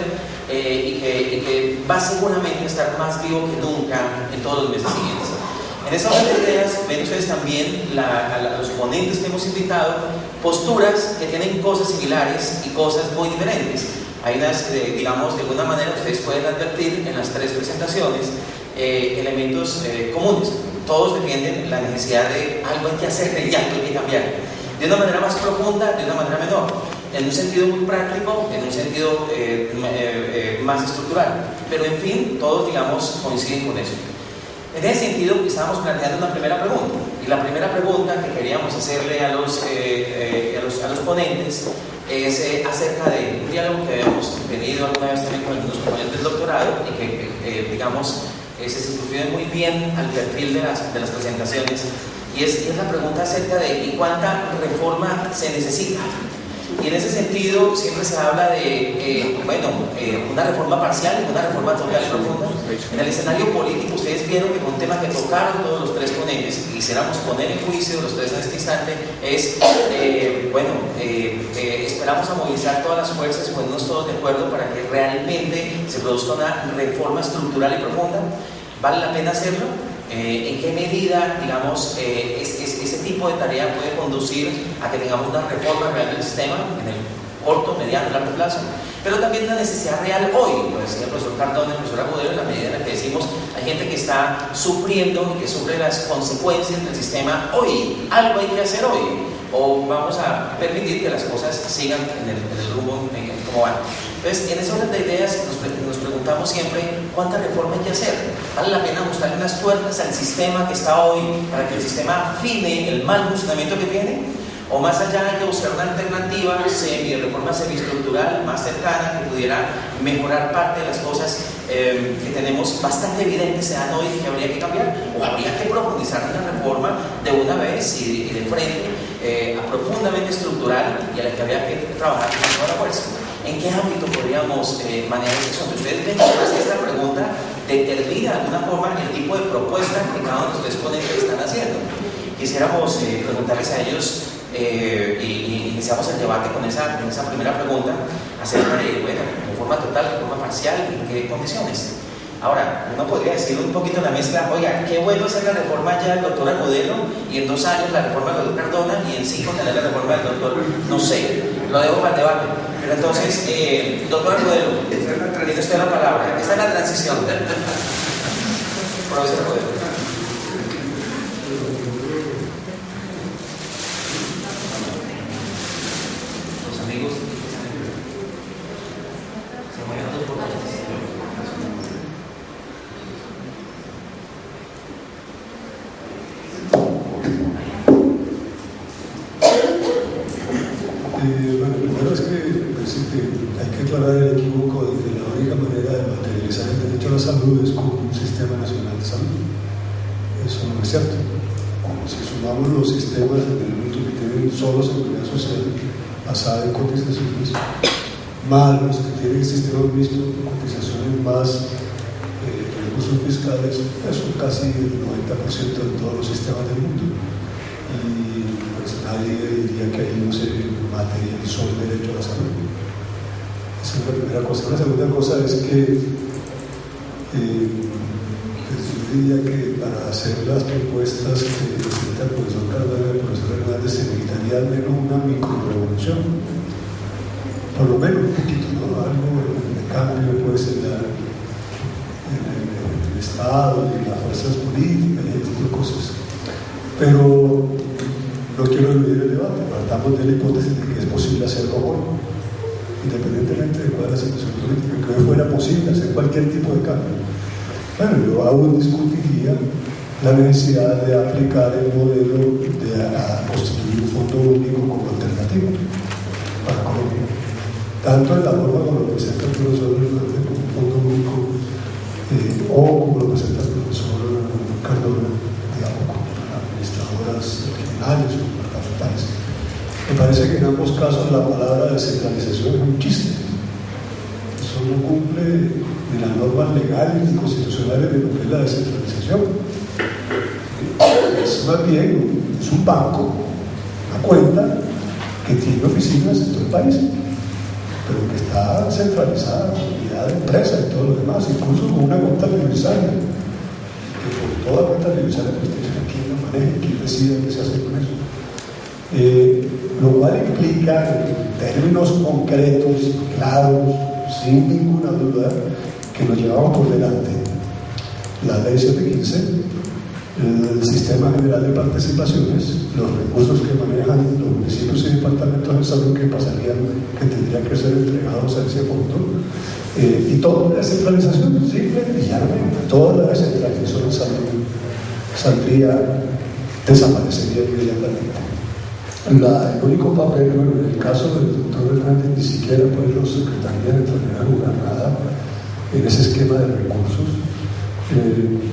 y que va seguramente a estar más vivo que nunca en todos los meses siguientes. En esa orden de ideas ven ustedes también a los ponentes que hemos invitado, posturas que tienen cosas similares y cosas muy diferentes. Hay unas, digamos, de alguna manera ustedes pueden advertir en las tres presentaciones elementos comunes. Todos defienden la necesidad de algo hay que hacer, de ya, hay que cambiar. De una manera más profunda, de una manera menor. En un sentido muy práctico, en un sentido más estructural. Pero en fin, todos, digamos, coinciden con eso. En ese sentido, estábamos planteando una primera pregunta. Y la primera pregunta que queríamos hacerle a los ponentes es acerca de un diálogo que habíamos tenido alguna vez también con algunos compañeros del doctorado y que, digamos, se circunscribe muy bien al perfil de las presentaciones. Y es la pregunta acerca de cuánta reforma se necesita. Y en ese sentido siempre se habla de una reforma parcial y una reforma total y profunda. En el escenario político ustedes vieron que un tema que tocaron todos los tres ponentes y quisiéramos poner en juicio los tres en este instante es, esperamos a movilizar todas las fuerzas y ponernos todos de acuerdo para que realmente se produzca una reforma estructural y profunda. ¿Vale la pena hacerlo? ¿En qué medida, digamos, ese tipo de tarea puede conducir a que tengamos una reforma real del sistema en el corto, mediano y largo plazo? Pero también una necesidad real hoy, lo decía el profesor Cardona, el profesor Agudelo, en la medida en la que decimos hay gente que está sufriendo y que sufre las consecuencias del sistema hoy. Algo hay que hacer hoy. O vamos a permitir que las cosas sigan en el rumbo en cómo van. Entonces, en ese orden de ideas nos preguntamos siempre ¿cuánta reforma hay que hacer? ¿Vale la pena buscar unas tuercas al sistema que está hoy para que el sistema afine el mal funcionamiento que tiene? ¿O más allá hay que buscar una alternativa reforma semiestructural más cercana que pudiera mejorar parte de las cosas que tenemos bastante evidentes se dan hoy que habría que cambiar? ¿O habría que profundizar en la reforma de una vez y de frente profundamente estructural y a la que habría que trabajar con toda la fuerza? ¿En qué ámbito podríamos manejar eso? Ustedes ven que esta pregunta determina de alguna forma el tipo de propuesta que cada uno de los tres ponentes están haciendo. Quisiéramos preguntarles a ellos y iniciamos el debate con esa primera pregunta acerca de, reforma total, reforma parcial, ¿en qué condiciones? Ahora, uno podría decir un poquito en la mezcla, oiga, qué bueno hacer la reforma ya del doctor Agudelo y en 2 años la reforma del doctor Cardona y en 5 tener la reforma del doctor, no sé, lo dejo para el debate. Pero entonces, doctor Agudelo, tiene usted la palabra. Esta es la transición. Profesor Agudelo. Los amigos. Se mueven dos por primero es que hay que aclarar el equívoco de que la única manera de materializar el derecho a la salud es con un sistema nacional de salud. Eso no es cierto. Si sumamos los sistemas en el mundo que tienen solo seguridad social basada en cotizaciones, más los que tienen sistemas mixtos de cotizaciones más recursos fiscales, son casi el 90% de todos los sistemas del mundo. Y pues nadie diría que ahí no se materializó el derecho a la salud. Esa es la primera cosa. La segunda cosa es que pues yo diría que para hacer las propuestas que presenta el profesor Cardona y el profesor Hernández se necesitaría al menos una microrevolución, por lo menos un poquito, ¿no? Algo de cambio pues en el Estado y las fuerzas políticas y ese tipo de cosas. Pero no quiero dividir el debate, partamos de la hipótesis de que es posible hacerlo bueno. independientemente de cuál es la situación política, que hoy fuera posible hacer cualquier tipo de cambio. Bueno, yo aún discutiría la necesidad de aplicar el modelo de constituir un fondo único como alternativa para Colombia, tanto en la forma como lo presenta el profesor Hernández como un fondo único, o como lo presenta el profesor Cardona, digamos, como administradoras regionales o gubernamentales. Me parece que en ambos casos la palabra descentralización es un chiste. Eso no cumple ni las normas legales ni constitucionales de lo que es la descentralización. Es más bien, es un banco, una cuenta que tiene oficinas en todo el país, pero que está centralizada, unidad de empresa y todo lo demás, incluso con una cuenta divisaria, que por toda cuenta divisaria pues tiene quién la maneja, quién decide qué se hace con eso. Lo cual implica en términos concretos, claros, sin ninguna duda, que nos llevamos por delante la ley 715, el sistema general de participaciones, los recursos que manejan los municipios y departamentos de salud que tendrían que ser entregados a ese fondo, y toda la descentralización, simple y llanamente, toda la descentralización en salud desaparecería inmediatamente. El único papel, bueno, en el caso del doctor Hernández, ni siquiera pues los secretarías entrarían a jugar nada en ese esquema de recursos.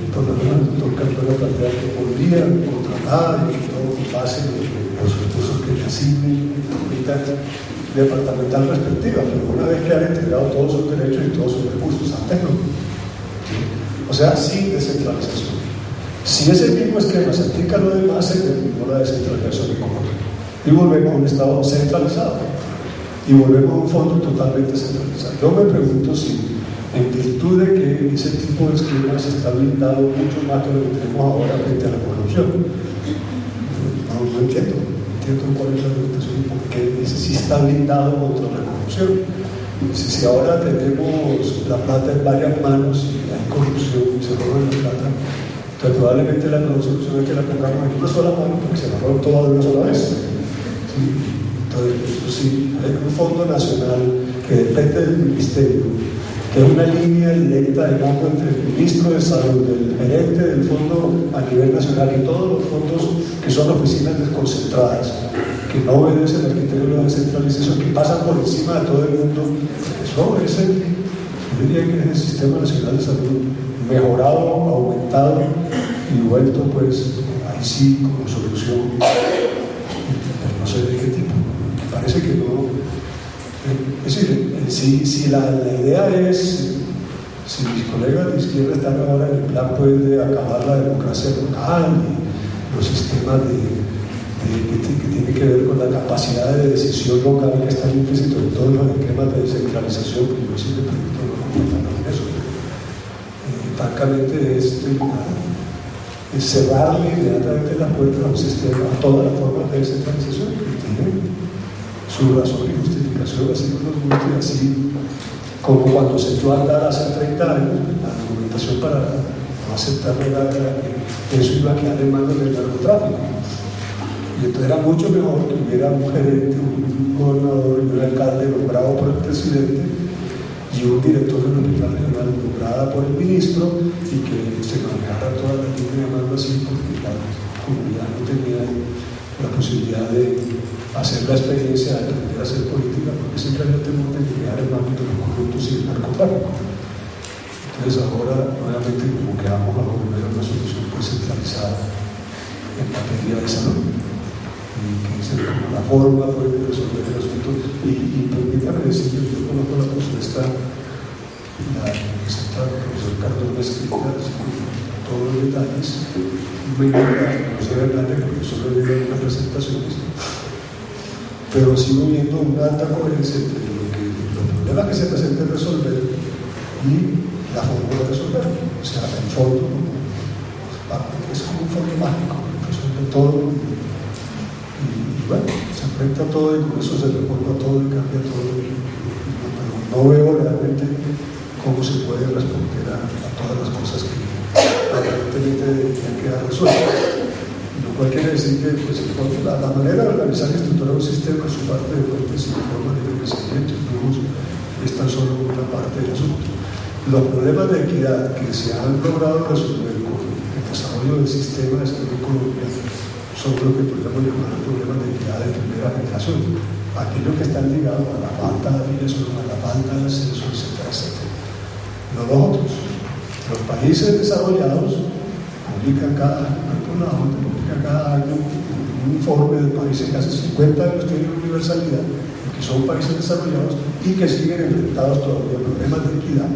Por lo menos el doctor Cardona plantea que podrían contratar y que todo pase los recursos que le asignen la unidad departamental respectiva, pero una vez que han entregado todos sus derechos y todos sus recursos, antes no. O sea, sin descentralización. Si ese mismo esquema se aplica a lo demás, se terminó la descentralización económica. Y volvemos a un Estado centralizado. Y volvemos a un fondo totalmente centralizado. Yo me pregunto si, en virtud de que ese tipo de esquemas está blindado mucho más que lo que tenemos ahora frente a la corrupción. No entiendo cuál es la argumentación y por qué ese sí está blindado contra la corrupción. Si ahora tenemos la plata en varias manos y hay corrupción y se roban la plata, entonces probablemente la solución es que la pongamos en una sola mano porque se la roban todas de una sola vez. ¿Sí? Entonces, eso sí, hay un fondo nacional que depende del ministerio, que es una línea directa de mando entre el ministro de salud, el gerente del fondo a nivel nacional y todos los fondos que son oficinas desconcentradas, que no obedecen al criterio de la descentralización, que pasan por encima de todo el mundo. Eso es yo diría que es el Sistema Nacional de Salud mejorado, aumentado y vuelto pues ahí sí como solución, no sé de qué tipo. Me parece que no. Es decir, si la idea es, si mis colegas de izquierda están ahora en el plan pues, de acabar la democracia local y los sistemas que tienen que ver con la capacidad de decisión local que están implícitos en todos los esquemas de descentralización, que yo sí me pregunto no eso. Francamente es cerrarle inmediatamente la puerta a un sistema, a todas las formas de descentralización que tienen su razón y justificación, así no nos guste, así como cuando se echó a andar hace 30 años la argumentación para no aceptar que eso iba a quedar en manos del narcotráfico. Y entonces era mucho mejor que hubiera un gerente, un gobernador y un alcalde nombrado por el presidente y un director del hospital regional nombrada por el ministro y que se manejara toda la línea, llamarlo así, porque la comunidad no tenía la posibilidad de hacer la experiencia de aprender a hacer política, porque simplemente no tenía que quedar en manos de los corruptos y el narcotráfico. Entonces ahora, nuevamente, como que vamos a volver a una solución pues centralizada en materia de salud. Y que es como la forma pues, de resolver el asunto. Y permítame decir que yo conozco la propuesta, la presenta el profesor Cardona escrita con todos los detalles. Me encanta conocer a Hernández porque solo he leído algunas presentaciones, pero sigo viendo una alta coherencia entre los problemas que se presenten resolver y la forma de resolver. O sea, el fondo es como un fondo mágico, resuelve todo. Y bueno, se enfrenta a todo y con eso se reforma todo y cambia todo. Pero no veo realmente cómo se puede responder a todas las cosas que aparentemente deberían quedar resueltas. Lo cual quiere decir que pues, la manera de organizar y estructurar un sistema es su parte de fuentes y formas de financiamiento, es tan solo una parte del asunto. Los problemas de equidad que se han logrado resolver con el desarrollo del sistema de salud en Colombia son lo que podríamos llamar problemas de equidad de primera generación, aquellos que están ligados a la falta de afiliación, a la falta de acceso, etcétera, etcétera. No los otros. Los países desarrollados publican cada año un informe de países que hace 50 años tienen universalidad, que son países desarrollados y que siguen enfrentados todavía a problemas de equidad,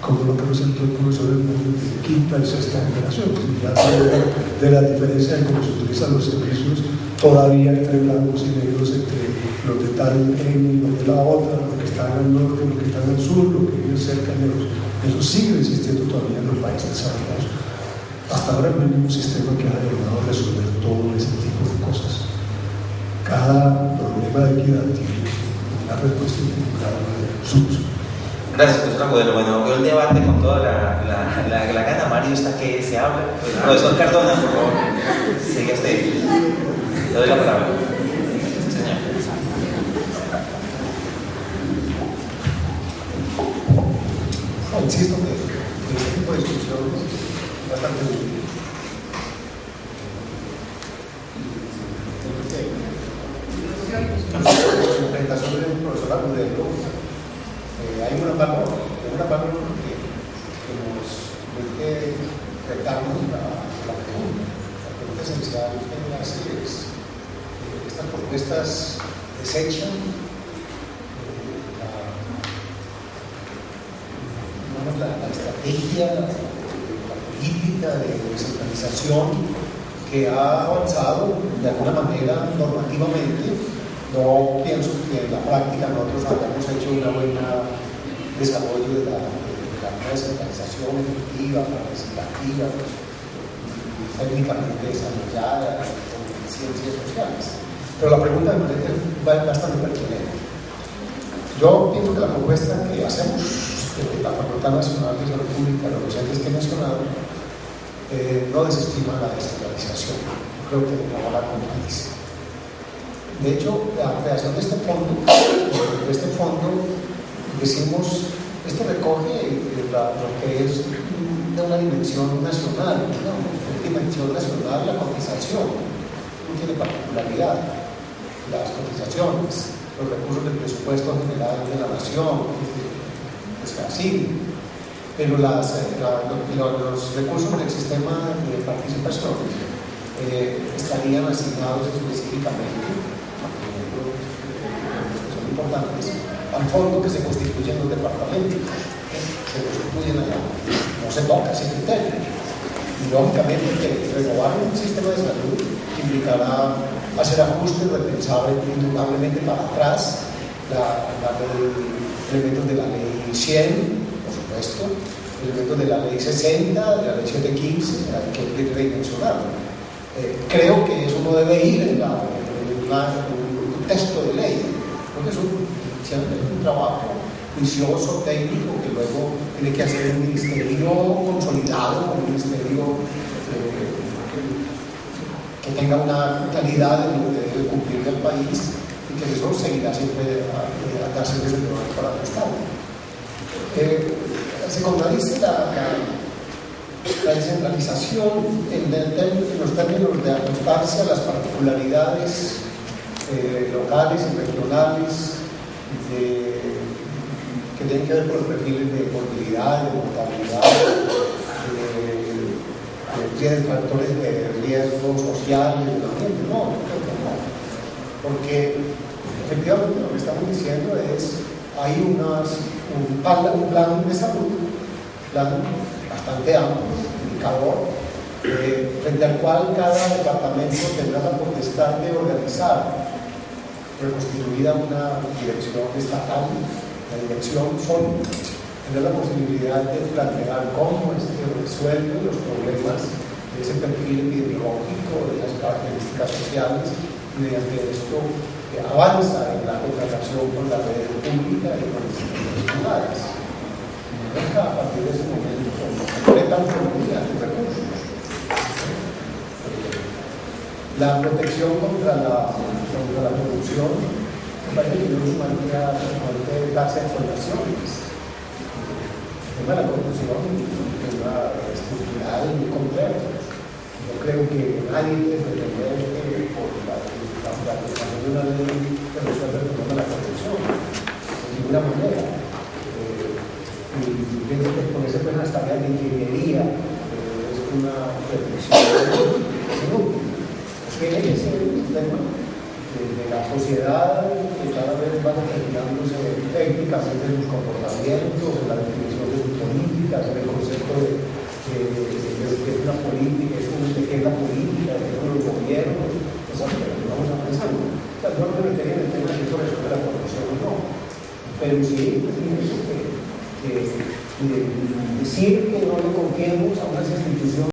como lo que presentó el profesor del mundo de quinta y sexta generación, ya de la diferencia de cómo se utilizan los servicios todavía entre blancos y negros, entre los de tal y los de la otra, los que están al norte, los que están al sur, los que viven cerca de los. Eso sigue existiendo todavía en los países desarrollados. Hasta ahora no hay ningún sistema que haya logrado resolver todo ese tipo de cosas. Cada problema de equidad tiene una respuesta integrada de solución. Gracias, profesor Agudelo. Bueno, veo el debate con toda la gana. Mario está que se habla. Profesor Cardona, por favor, sigue usted. Le doy la palabra. Señor. Insisto que este tipo de discusión es bastante útil. En la presentación del profesor Agudelo hay una parte que nos permite retarnos la pregunta. La pregunta esencial que me hace es: ¿estas propuestas desechan la estrategia, la política de descentralización que ha avanzado de alguna manera normativamente? No pienso que en la práctica nosotros hayamos hecho un buen desarrollo de la descentralización efectiva, participativa, técnicamente desarrollada con ciencias sociales. Pero la pregunta me parece bastante pertinente. Yo pienso que la propuesta que hacemos de la Facultad Nacional de Salud Pública, los docentes que he mencionado, no desestima la descentralización. Creo que no la contradice. De hecho, la creación de este fondo, decimos, esto recoge lo que es de una dimensión nacional, una dimensión nacional, la cotización, no tiene particularidad, las cotizaciones, los recursos del presupuesto general de la nación, pues así, pero los recursos del sistema de participación estarían asignados específicamente, son importantes, al fondo que se constituye en los departamentos, se constituyen allá, no se toca ese criterio. Y lógicamente que renovar un sistema de salud implicará hacer ajustes, repensar indudablemente para atrás elementos de la ley 100, por supuesto, elementos de la ley 60, de la ley 715, hay que redimensionarlo. Creo que eso no debe ir en un texto de ley, porque es un trabajo juicioso, técnico, que luego tiene que hacer un ministerio consolidado, un ministerio que tenga una calidad de lo que debe cumplir el país, y que eso seguirá siempre a darse desde el trabajo para el Estado. Se contradice la descentralización en los términos de ajustarse a las particularidades locales y regionales que tienen que ver con los perfiles de movilidad, de mortalidad, de factores de riesgo social y del ambiente. No, creo que no. Porque efectivamente lo que estamos diciendo es hay un plan de salud, un plan bastante amplio, indicador, frente al cual cada departamento tendrá la potestad de organizar, reconstituida una dirección estatal, la dirección sólida, tendrá la posibilidad de plantear cómo se resuelven los problemas de ese perfil epidemiológico, de las características sociales, y mediante esto avanza en la contratación con la red pública y con las instituciones privadas. A partir de ese momento, concreta autonomía de recursos. La protección contra la corrupción, me parece que no es una manera de darse explotaciones. El tema de la corrupción es un tema estructural muy complejo. Yo creo que nadie debe pretender que por la aplicación de una ley se resuelva el problema de la corrupción, de ninguna manera. Y pienso que por ese tema las tareas de ingeniería es una reflexión inútil. Tiene que ser un tema de la sociedad que cada vez va determinándose técnicamente en sus comportamientos, en la definición de sus políticas, en el concepto de que es una política, de qué es la política, de qué son los gobiernos, eso es lo que vamos a pensar. O sea, no me metería en el tema de resolver la corrupción o no, pero sí pienso que decir que no le confiemos a unas instituciones